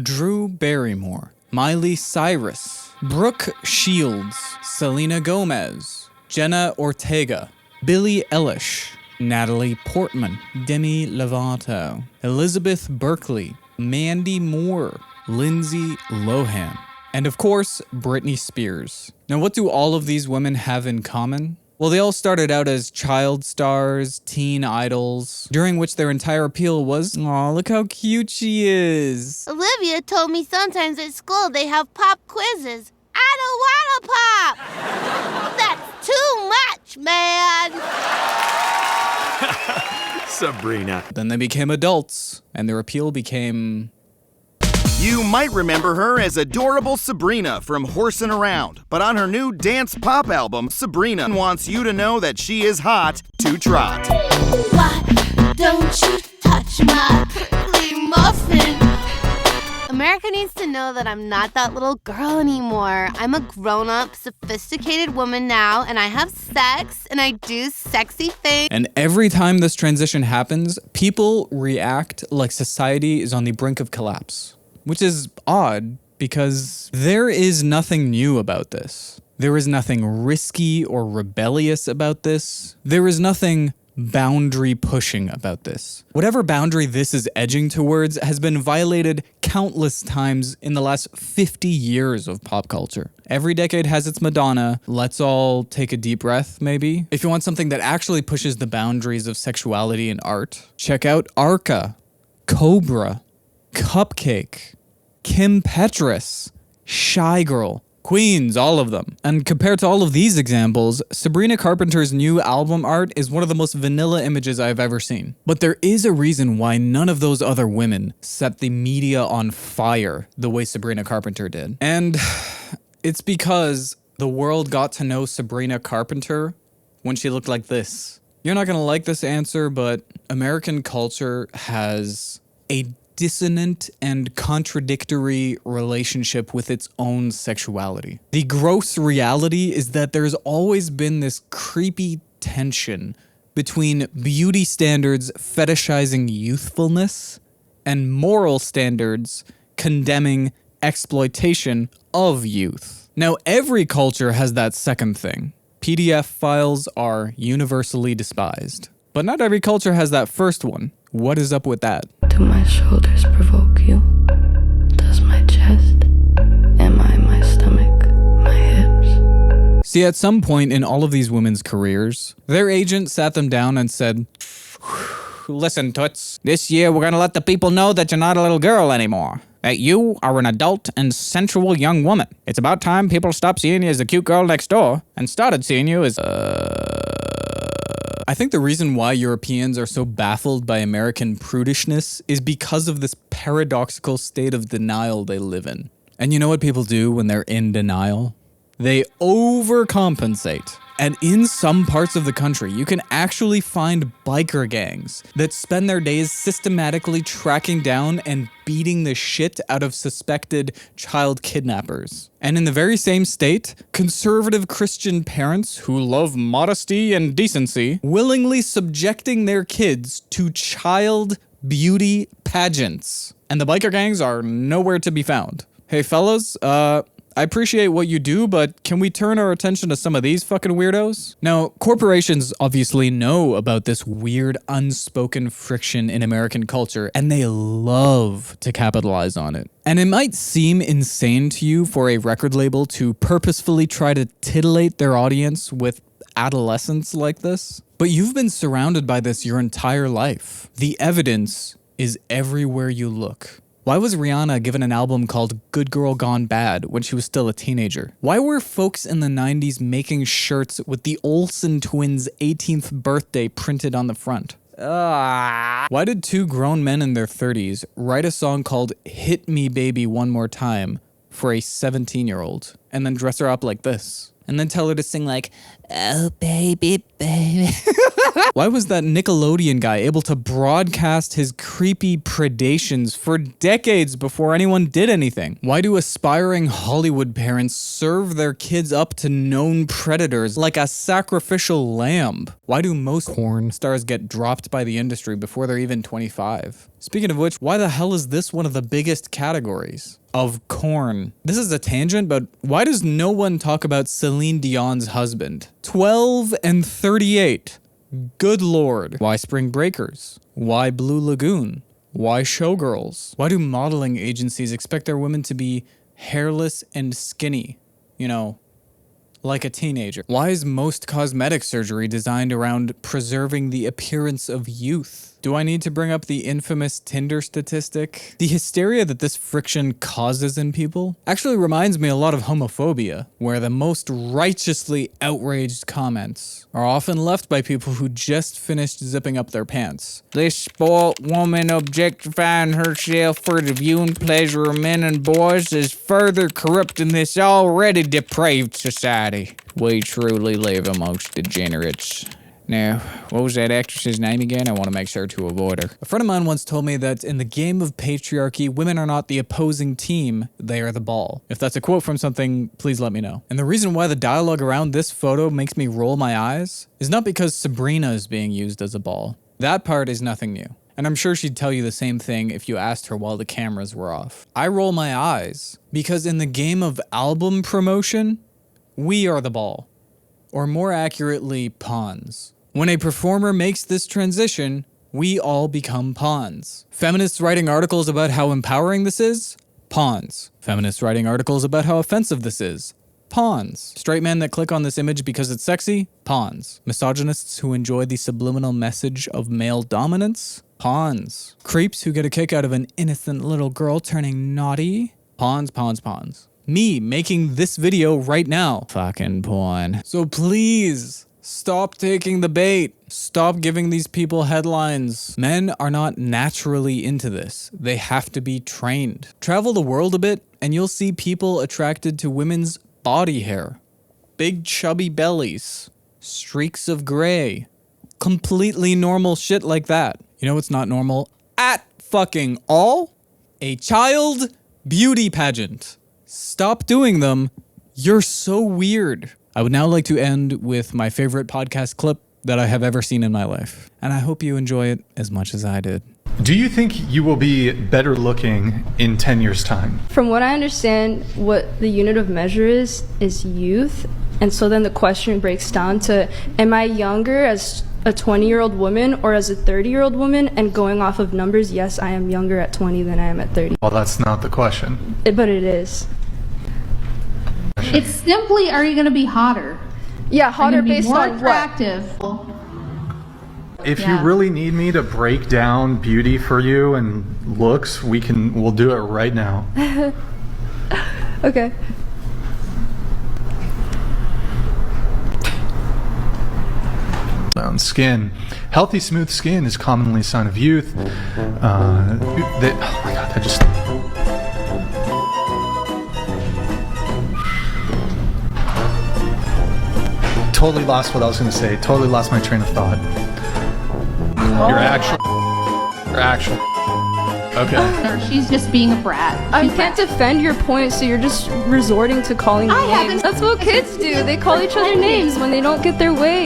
Drew Barrymore, Miley Cyrus, Brooke Shields, Selena Gomez, Jenna Ortega, Billie Eilish, Natalie Portman, Demi Lovato, Elizabeth Berkley, Mandy Moore, Lindsay Lohan, and of course, Britney Spears. Now, what do all of these women have in common? Well, they all started out as child stars, teen idols, during which their entire appeal was, aw, look how cute she is. Olivia told me sometimes at school they have pop quizzes. I don't want to pop! That's too much, man! Sabrina. Then they became adults, and their appeal became... You might remember her as adorable Sabrina from Horsin' Around, but on her new dance pop album, Sabrina wants you to know that she is hot to trot. Why don't you touch my prickly muffin? America needs to know that I'm not that little girl anymore. I'm a grown-up, sophisticated woman now, and I have sex, and I do sexy things. And every time this transition happens, people react like society is on the brink of collapse. Which is odd, because there is nothing new about this. There is nothing risky or rebellious about this. There is nothing boundary pushing about this. Whatever boundary this is edging towards has been violated countless times in the last 50 years of pop culture. Every decade has its Madonna. Let's all take a deep breath, maybe. If you want something that actually pushes the boundaries of sexuality and art, check out Arca, Cobra, Cupcake, Kim Petras, Shy Girl, Queens, all of them. And compared to all of these examples, Sabrina Carpenter's new album art is one of the most vanilla images I've ever seen. But there is a reason why none of those other women set the media on fire the way Sabrina Carpenter did. And it's because the world got to know Sabrina Carpenter when she looked like this. You're not gonna like this answer, but American culture has a dissonant and contradictory relationship with its own sexuality. The gross reality is that there's always been this creepy tension between beauty standards fetishizing youthfulness and moral standards condemning exploitation of youth. Now, every culture has that second thing. PDF files are universally despised. But not every culture has that first one. What is up with that? Do my shoulders provoke you? Does my chest? Am I my stomach? My hips? See, at some point in all of these women's careers, their agent sat them down and said, listen, Toots, this year we're gonna let the people know that you're not a little girl anymore. That you are an adult and sensual young woman. It's about time people stopped seeing you as the cute girl next door and started seeing you as I think the reason why Europeans are so baffled by American prudishness is because of this paradoxical state of denial they live in. And you know what people do when they're in denial? They overcompensate. And in some parts of the country, you can actually find biker gangs that spend their days systematically tracking down and beating the shit out of suspected child kidnappers. And in the very same state, conservative Christian parents who love modesty and decency willingly subjecting their kids to child beauty pageants. And the biker gangs are nowhere to be found. Hey fellas, I appreciate what you do, but can we turn our attention to some of these fucking weirdos? Now, corporations obviously know about this weird unspoken friction in American culture, and they love to capitalize on it. And it might seem insane to you for a record label to purposefully try to titillate their audience with adolescence like this, but you've been surrounded by this your entire life. The evidence is everywhere you look. Why was Rihanna given an album called Good Girl Gone Bad when she was still a teenager? Why were folks in the 90s making shirts with the Olsen twins' 18th birthday printed on the front? Why did two grown men in their 30s write a song called Hit Me Baby One More Time for a 17-year-old and then dress her up like this? and then tell her to sing like, "Oh baby, baby." Why was that Nickelodeon guy able to broadcast his creepy predations for decades before anyone did anything? Why do aspiring Hollywood parents serve their kids up to known predators like a sacrificial lamb? Why do most porn stars get dropped by the industry before they're even 25? Speaking of which, why the hell is this one of the biggest categories of corn? This is a tangent, but why does no one talk about Celine Dion's husband? 12 and 38. Good lord. Why Spring Breakers? Why Blue Lagoon? Why Showgirls? Why do modeling agencies expect their women to be hairless and skinny? You know, like a teenager. Why is most cosmetic surgery designed around preserving the appearance of youth? Do I need to bring up the infamous Tinder statistic? The hysteria that this friction causes in people actually reminds me a lot of homophobia, where the most righteously outraged comments are often left by people who just finished zipping up their pants. This spoiled woman objectifying herself for the viewing pleasure of men and boys is further corrupting this already depraved society. We truly live amongst degenerates. Now, what was that actress's name again? I want to make sure to avoid her. A friend of mine once told me that in the game of patriarchy, women are not the opposing team, they are the ball. If that's a quote from something, please let me know. And the reason why the dialogue around this photo makes me roll my eyes is not because Sabrina is being used as a ball. That part is nothing new. And I'm sure she'd tell you the same thing if you asked her while the cameras were off. I roll my eyes because in the game of album promotion, we are the ball. Or more accurately, pawns. When a performer makes this transition, we all become pawns. Feminists writing articles about how empowering this is? Pawns. Feminists writing articles about how offensive this is? Pawns. Straight men that click on this image because it's sexy? Pawns. Misogynists who enjoy the subliminal message of male dominance? Pawns. Creeps who get a kick out of an innocent little girl turning naughty? Pawns, pawns, pawns. Me making this video right now. Fucking pawn. So please, stop taking the bait. Stop giving these people headlines. Men are not naturally into this. They have to be trained. Travel the world a bit and you'll see people attracted to women's body hair. Big chubby bellies. Streaks of gray. Completely normal shit like that. You know what's not normal? At fucking all? A child beauty pageant. Stop doing them. You're so weird. I would now like to end with my favorite podcast clip that I have ever seen in my life. And I hope you enjoy it as much as I did. Do you think you will be better looking in 10 years' time? From what I understand, what the unit of measure is youth. And so then the question breaks down to, am I younger as a 20-year-old woman or as a 30-year-old woman? And going off of numbers, yes, I am younger at 20 than I am at 30. Well, that's not the question. But it is. It's simply, are you going to be hotter? Yeah, hotter based more on attractive. If Yeah. you really need me to break down beauty for you and looks, we'll do it right now. Okay. Skin. Healthy, smooth skin is commonly a sign of youth. Oh my god, that just... Totally lost what I was going to say. Totally lost my train of thought. You're actually... Okay. Or she's just being a brat. I can't defend your point, so you're just resorting to calling me names. That's what kids do. They call each other names when they don't get their way.